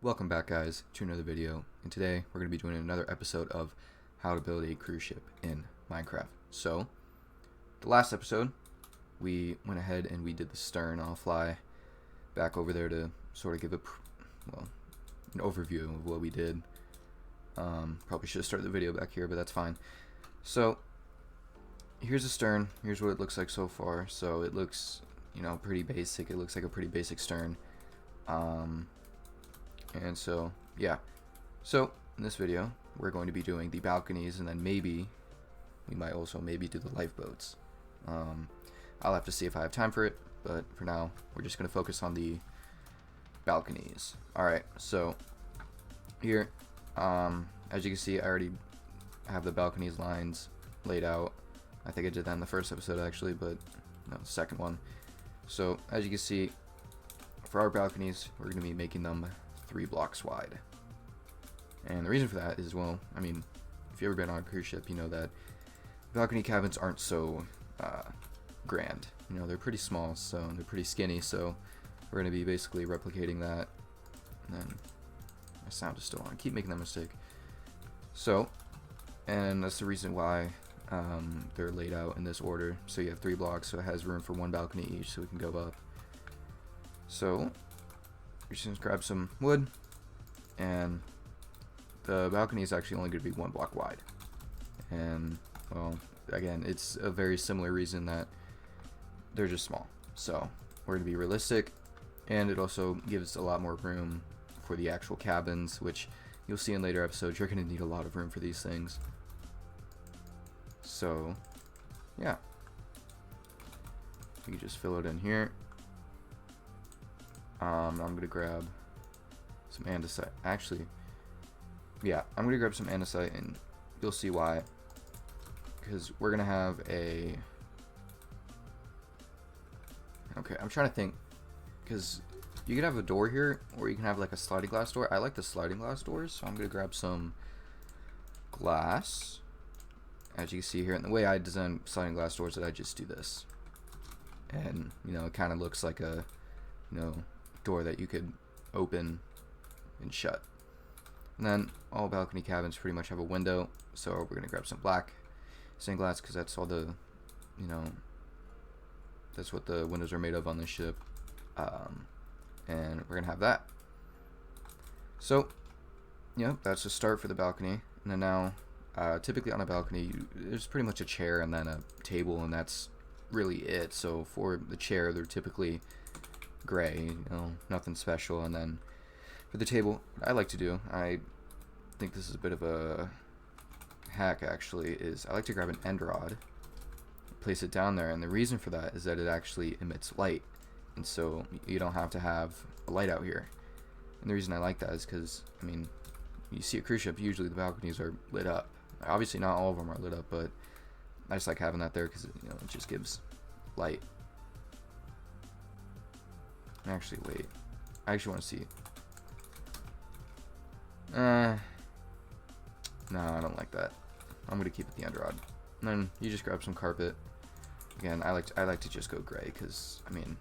Welcome back, guys, to another video, and today we're going to be doing another episode of how to build a cruise ship in Minecraft. So, the last episode, we went ahead and we did the stern. I'll fly back over there to sort of give an overview of what we did. Probably should have started the video back here, but that's fine. So, here's the stern. Here's what it looks like so far. So, it looks, pretty basic. It looks like a pretty basic stern. And so, yeah. So, in this video, we're going to be doing the balconies, and then maybe, we might also maybe do the lifeboats. I'll have to see if I have time for it, but for now, we're just going to focus on the balconies. Alright, so, here, as you can see, I already have the balconies lines laid out. I think I did that in the first episode, actually, but no, the second one. So, as you can see, for our balconies, we're going to be making them 3 blocks wide. And the reason for that is, well, I mean, if you've ever been on a cruise ship, you know that balcony cabins aren't so grand. They're pretty small, so they're pretty skinny, so we're going to be basically replicating that. And then my sound is still on. I keep making that mistake. So, and that's the reason why they're laid out in this order. So you have 3 blocks, so it has room for 1 balcony each, so we can go up. So, you're just going to grab some wood, and the balcony is actually only going to be 1 block wide. And, well, again, it's a very similar reason that they're just small. So, we're going to be realistic, and it also gives a lot more room for the actual cabins, which you'll see in later episodes. You're going to need a lot of room for these things. So, yeah. You can just fill it in here. I'm going to grab some andesite. Actually, yeah, I'm going to grab some andesite, and you'll see why. Because we're going to have a... Okay, I'm trying to think. Because you can have a door here, or you can have like a sliding glass door. I like the sliding glass doors, so I'm going to grab some glass. As you can see here, and the way I design sliding glass doors is I just do this. And, it kind of looks like a, door that you could open and shut. And then all balcony cabins pretty much have a window, so we're going to grab some black stained glass because that's all the, that's what the windows are made of on this ship. And we're going to have that. So, that's the start for the balcony. And then now, typically on a balcony, there's pretty much a chair and then a table, and that's really it. So for the chair, they're typically gray, nothing special. And then for the table, what I like to do, I think this is a bit of a hack actually, is I like to grab an end rod, place it down there, and the reason for that is that it actually emits light, and so you don't have to have a light out here. And the reason I like that is because, I mean, you see a cruise ship, usually the balconies are lit up. Obviously not all of them are lit up, but I just like having that there because it just gives light. Actually, wait. I actually want to see. No, I don't like that. I'm gonna keep it the end rod. And then you just grab some carpet. Again, I like to just go gray because, I mean,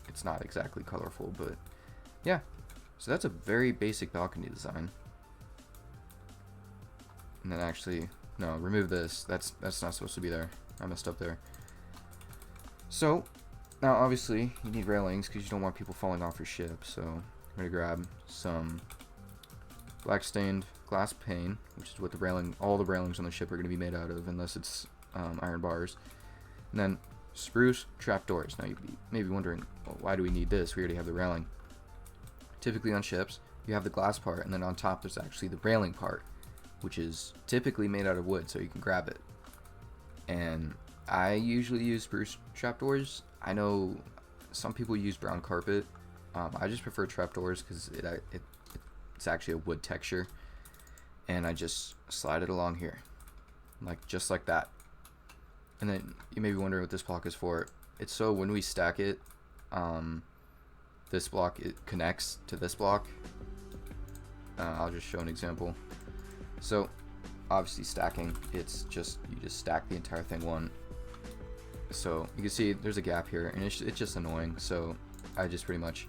it's not exactly colorful, but yeah. So that's a very basic balcony design. And then actually, no, remove this. That's not supposed to be there. I messed up there. So, now obviously, you need railings because you don't want people falling off your ship. So, I'm going to grab some black stained glass pane, which is what all the railings on the ship are going to be made out of, unless it's iron bars. And then spruce trapdoors. Now, you'd be maybe wondering, well, why do we need this? We already have the railing. Typically on ships, you have the glass part, and then on top there's actually the railing part, which is typically made out of wood, so you can grab it. And I usually use spruce trapdoors. I know some people use brown carpet. I just prefer trapdoors because it's actually a wood texture. And I just slide it along here, just like that. And then you may be wondering what this block is for. It's so when we stack it, this block, it connects to this block. I'll just show an example. So, obviously stacking, it's just, you just stack the entire thing one. So, you can see there's a gap here, and it's just annoying, so I just pretty much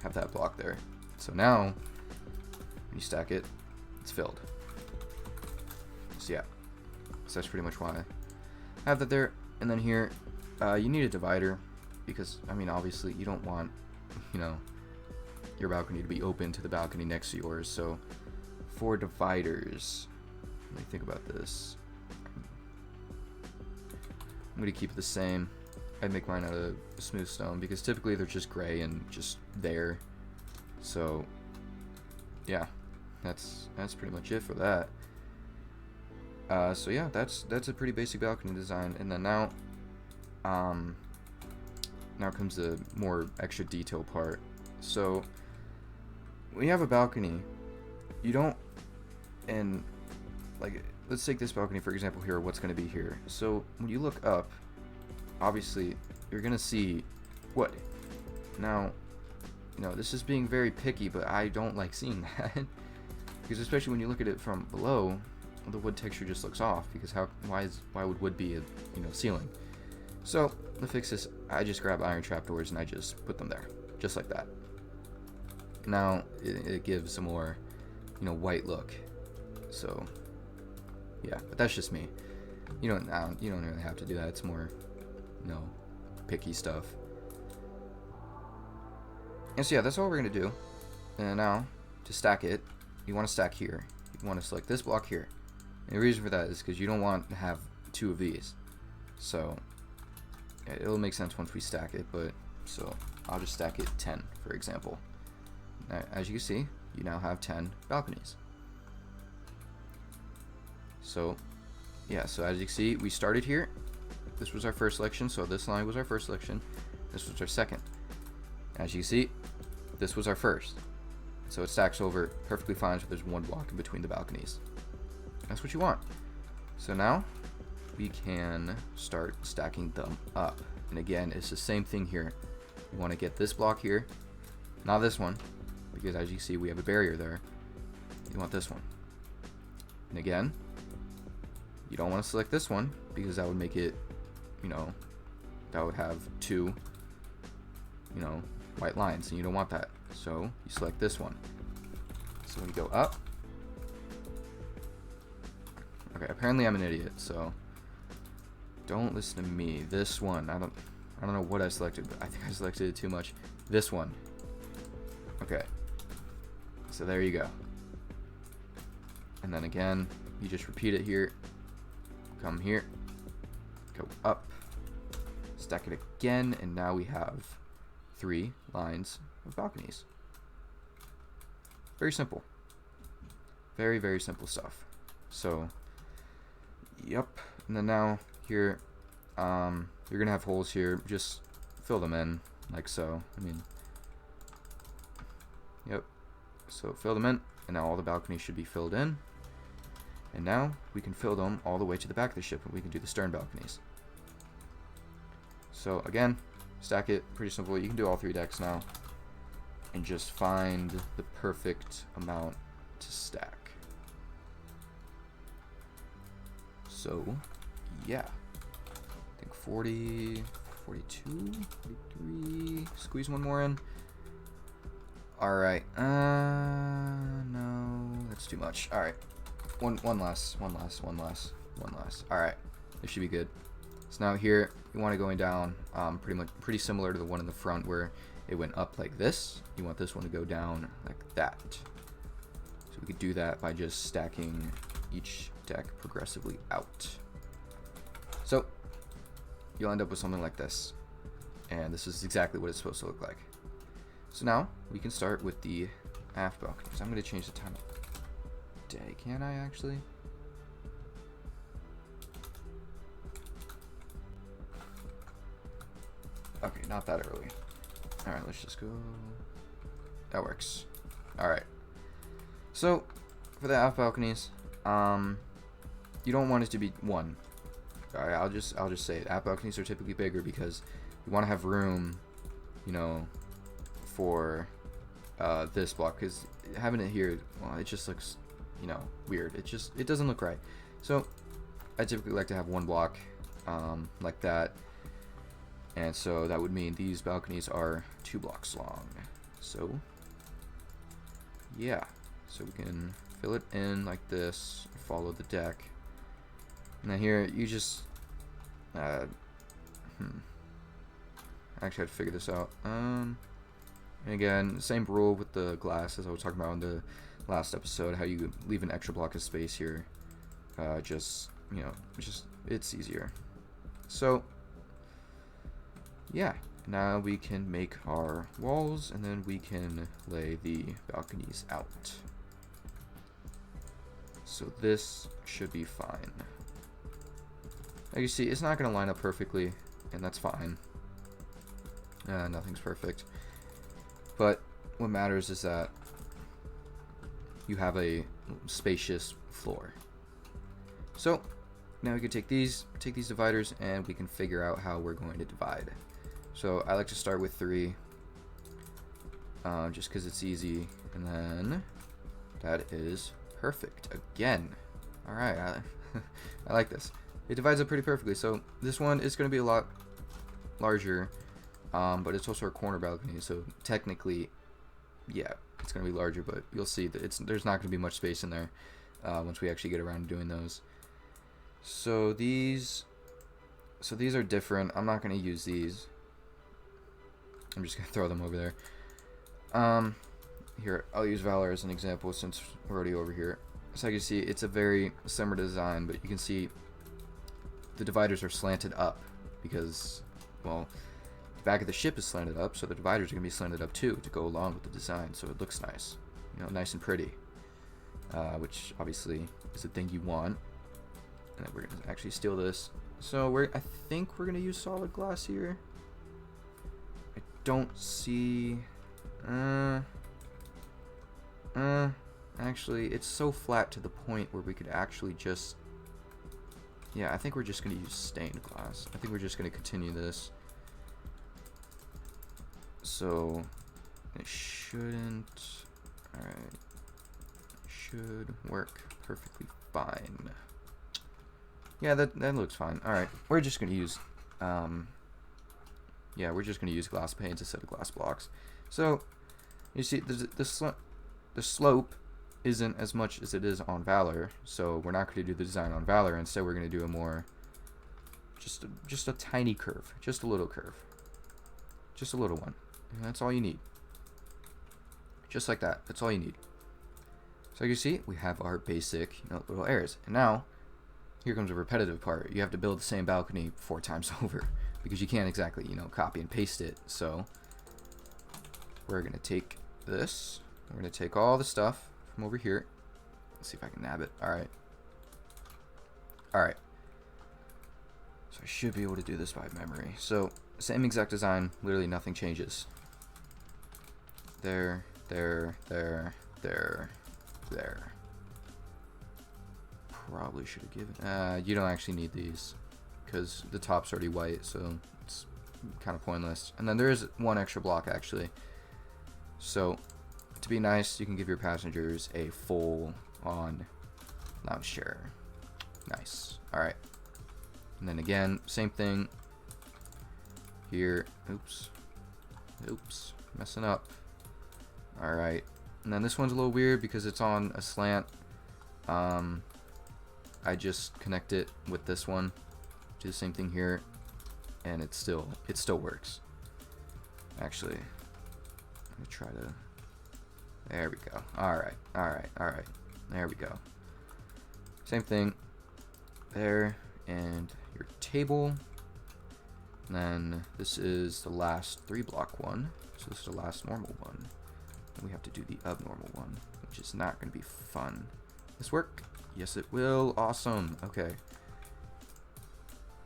have that block there. So now, when you stack it, it's filled. So yeah, so that's pretty much why I have that there. And then here, you need a divider because, I mean, obviously you don't want, you know, your balcony to be open to the balcony next to yours. So for dividers, let me think about this. I'm going to keep it the same. I'd make mine out of smooth stone because typically they're just gray and just there. So yeah, that's pretty much it for that. So yeah, that's a pretty basic balcony design. And then now comes the more extra detail part. So when you have a balcony, you don't, and like, let's take this balcony for example here, what's going to be here. So when you look up, obviously you're going to see wood. Now, you know, this is being very picky, but I don't like seeing that because especially when you look at it from below, the wood texture just looks off because why would wood be a, you know, ceiling? So to fix this, I just grab iron trapdoors and I just put them there, just like that. Now it gives a more, you know, white look. So yeah, but that's just me. You don't really have to do that. It's more, you know, picky stuff. And so yeah, that's all we're gonna do. And now to stack it, you want to stack here. You want to select this block here. And the reason for that is because you don't want to have two of these. So yeah, it'll make sense once we stack it, but so I'll just stack it 10, for example. Now, as you can see, you now have 10 balconies. So yeah, so as you can see, we started here. This was our first selection, so this line was our first selection. This was our second. As you can see, this was our first. So it stacks over perfectly fine, so there's one block in between the balconies. That's what you want. So now we can start stacking them up. And again, it's the same thing here. You want to get this block here, not this one, because as you see, we have a barrier there. You want this one. And again, you don't want to select this one because that would make it, you know, that would have two, you know, white lines, and you don't want that. So you select this one. So when you go up, okay, apparently I'm an idiot, so don't listen to me. This one, I don't know what I selected, but I think I selected it too much. This one. Okay. So there you go. And then again, you just repeat it here. Come here. Go up. Stack it again, and now we have 3 lines of balconies. Very simple. Very, very simple stuff. So, yep. And then now here, you're gonna have holes here. Just fill them in like so. I mean, yep. So fill them in, and now all the balconies should be filled in. And now we can fill them all the way to the back of the ship, and we can do the stern balconies. So again, stack it, pretty simple. You can do all 3 decks now and just find the perfect amount to stack. So yeah, I think 40, 42, 43, squeeze one more in. Alright, no, that's too much. Alright, one last. Alright, this should be good. So now here, you want it going down pretty similar to the one in the front where it went up like this. You want this one to go down like that. So we could do that by just stacking each deck progressively out. So you'll end up with something like this. And this is exactly what it's supposed to look like. So now we can start with the aft balconies. I'm going to change the time of day. Can I actually? Okay, not that early. Alright, let's just go. That works. Alright. So, for the aft balconies, you don't want it to be 1. Alright, I'll just say it. Aft balconies are typically bigger because you want to have room, you know, for this block, because having it here, well, it just looks, you know, weird. It doesn't look right. So I typically like to have 1 block like that, and so that would mean these balconies are 2 blocks long. So yeah, so we can fill it in like this, follow the deck. Now here, you just, I actually had to figure this out. And again, same rule with the glass as I was talking about in the last episode, how you leave an extra block of space here. Just, you know, it's easier. So, yeah, now we can make our walls, and then we can lay the balconies out. So this should be fine. Like you see, it's not going to line up perfectly, and that's fine. Nothing's perfect. But what matters is that you have a spacious floor. So now we can take these dividers, and we can figure out how we're going to divide. So I like to start with 3, just because it's easy, and then that is perfect again. All right, I like this. It divides up pretty perfectly. So this one is going to be a lot larger, but it's also a corner balcony, so technically, yeah, it's going to be larger, but you'll see that there's not going to be much space in there once we actually get around to doing those. So these are different. I'm not going to use these. I'm just going to throw them over there. Here, I'll use Valor as an example since we're already over here. So you can see it's a very similar design, but you can see the dividers are slanted up because, well, the back of the ship is slanted up, so the dividers are going to be slanted up too to go along with the design, so it looks nice, you know, nice and pretty, which obviously is the thing you want. And then we're going to actually steal this. So I think we're going to use solid glass here. I don't see... actually, it's so flat to the point where we could actually just... Yeah, I think we're just going to use stained glass. I think we're just going to continue this. So, it shouldn't... Alright. Should work perfectly fine. Yeah, that looks fine. Alright, we're just going to use... yeah, we're just going to use glass panes instead of glass blocks. So, you see, the slope isn't as much as it is on Valor, so we're not going to do the design on Valor. Instead, we're going to do a more, just a tiny curve, just a little curve, just a little one, and that's all you need. Just like that, that's all you need. So you see, we have our basic, you know, little areas, and now here comes a repetitive part. You have to build the same balcony 4 times over because you can't exactly, you know, copy and paste it. So we're going to take this. We're going to take all the stuff from over here. Let's see if I can nab it. Alright. Alright. So I should be able to do this by memory. So, same exact design. Literally nothing changes. There, there, there, there, there. Probably should have given... you don't actually need these because the top's already white, so it's kind of pointless. And then there is one extra block, actually. So... to be nice, you can give your passengers a full-on lounge chair. Nice. Alright. And then again, same thing. Here. Oops. Oops. Messing up. Alright. And then this one's a little weird because it's on a slant. I just connect it with this one. Do the same thing here. And it still works. Actually, I'm going to try to... There we go. Alright, alright, alright. There we go. Same thing. There, and your table. And then this is the last 3-block one. So this is the last normal one. And we have to do the abnormal one, which is not going to be fun. This work? Yes, it will. Awesome. Okay.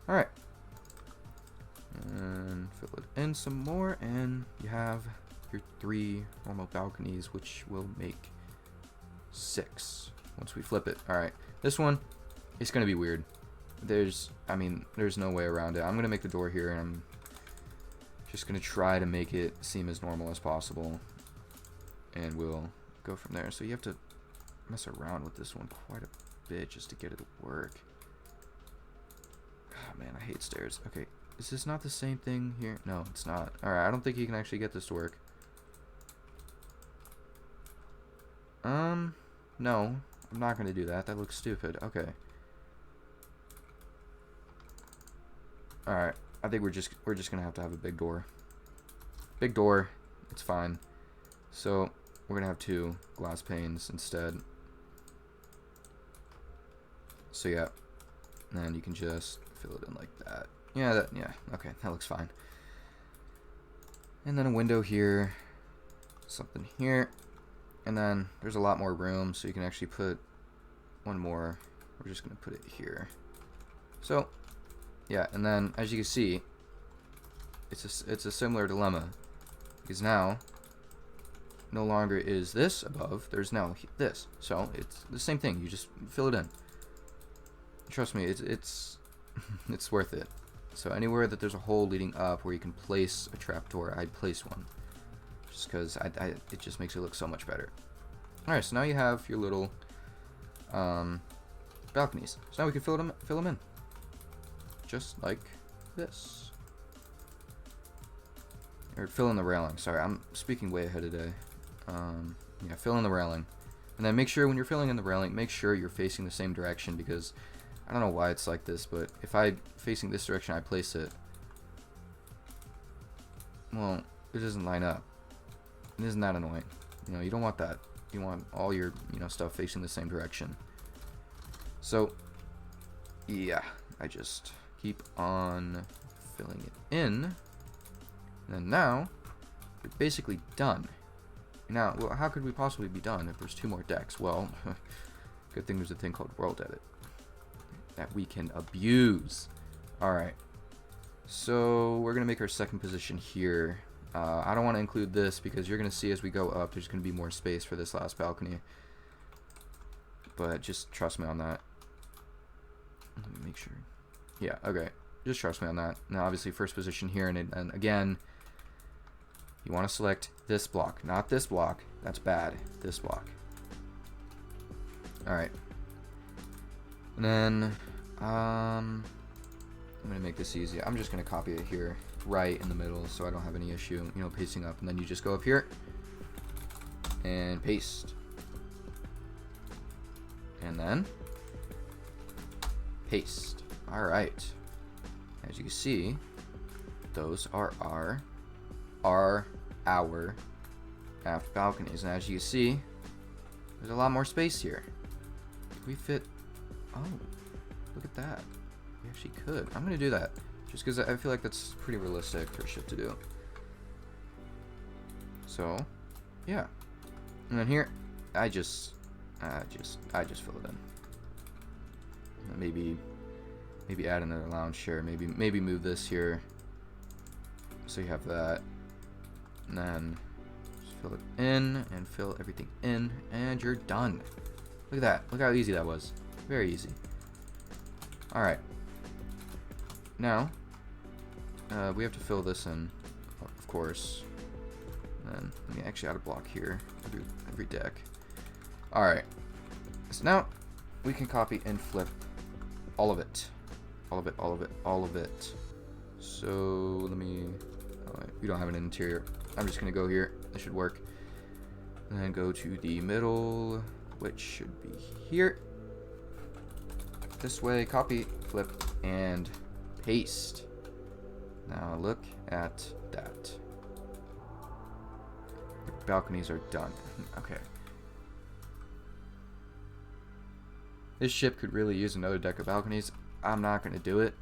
Alright. And fill it in some more, and you have your 3 normal balconies, which will make 6 once we flip it. Alright, this one, it's gonna be weird. There's no way around it. I'm gonna make the door here, and I'm just gonna try to make it seem as normal as possible, and we'll go from there. So you have to mess around with this one quite a bit just to get it to work. Oh man, I hate stairs. Okay, is this not the same thing here? No, it's not. Alright, I don't think you can actually get this to work. No, I'm not going to do that. That looks stupid. Okay. Alright. I think we're just going to have a big door. Big door. It's fine. So, we're going to have 2 glass panes instead. So, yeah. And you can just fill it in like that. Yeah, okay, that looks fine. And then a window here. Something here. And then there's a lot more room, so you can actually put one more. We're just going to put it here. So, yeah, and then as you can see, it's a similar dilemma. Because now, no longer is this above, there's now this. So, it's the same thing, you just fill it in. Trust me, it's it's worth it. So anywhere that there's a hole leading up where you can place a trapdoor, I'd place one. Just because it just makes it look so much better. Alright, so now you have your little balconies. So now we can fill them in. Just like this. Or fill in the railing. Sorry, I'm speaking way ahead today. Yeah, fill in the railing. And then make sure when you're filling in the railing, make sure you're facing the same direction, because I don't know why it's like this, but if I'm facing this direction, I place it, well, it doesn't line up. And isn't that annoying? You know, you don't want that. You want all your, stuff facing the same direction. So, yeah, I just keep on filling it in. And now, we're basically done. Now, well, how could we possibly be done if there's 2 more decks? Well, good thing there's a thing called World Edit that we can abuse. Alright, so we're going to make our second position here. I don't want to include this because you're going to see as we go up, there's going to be more space for this last balcony. But just trust me on that. Let me make sure. Yeah, okay. Just trust me on that. Now, obviously, first position here, and again, you want to select this block, not this block. That's bad. This block. Alright. And then, I'm going to make this easy. I'm just going to copy it here, right in the middle, so I don't have any issue, pasting up. And then you just go up here and paste. And then paste. Alright. As you can see, those are our aft balconies. And as you can see, there's a lot more space here. Can we fit? Oh, look at that. We actually could. I'm going to do that just because I feel like that's pretty realistic for a ship to do. So, yeah. And then here, I just fill it in. And maybe add another lounge chair. Maybe move this here. So you have that. And then just fill it in and fill everything in, and you're done. Look at that. Look how easy that was. Very easy. Alright. Now, we have to fill this in, of course. And then let me actually add a block here. Every deck. Alright. So now we can copy and flip all of it. All of it, all of it, all of it. So let me... we don't have an interior. I'm just going to go here. This should work. And then go to the middle, which should be here. This way, copy, flip, and paste. Now look at that. The balconies are done. Okay. This ship could really use another deck of balconies. I'm not going to do it,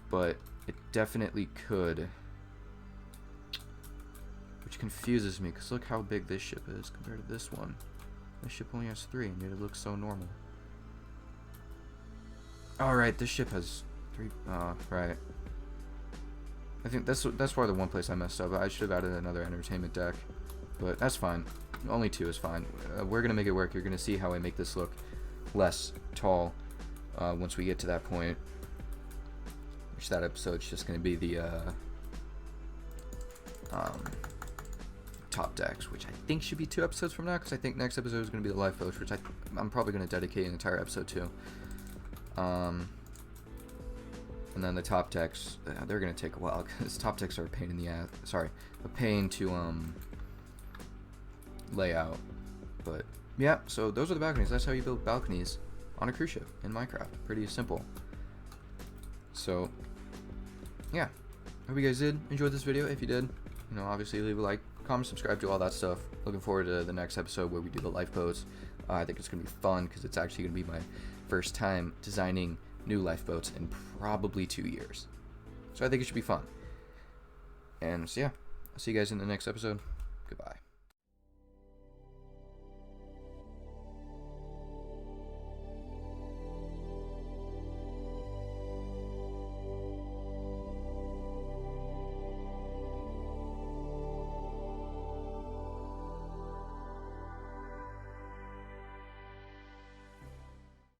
but it definitely could. Which confuses me, because look how big this ship is compared to this one. This ship only has 3, and yet it looks so normal. Alright, this ship has 3, right. I think that's probably the one place I messed up. I should have added another entertainment deck, but that's fine. Only 2 is fine. We're going to make it work. You're going to see how I make this look less tall once we get to that point. Which that episode's just going to be the top decks, which I think should be 2 episodes from now, because I think next episode is going to be the lifeboats, which I'm probably going to dedicate an entire episode to. And then the top decks, they're going to take a while, because top decks are a pain in the ass. Sorry, a pain to lay out. But yeah, so those are the balconies. That's how you build balconies on a cruise ship in Minecraft. Pretty simple. So, yeah. Hope you guys did enjoy this video. If you did, obviously leave a like, comment, subscribe, do all that stuff. Looking forward to the next episode where we do the lifeboats. I think it's going to be fun because it's actually going to be my first time designing new lifeboats in probably 2 years. So I think it should be fun. And so yeah, I'll see you guys in the next episode. Goodbye.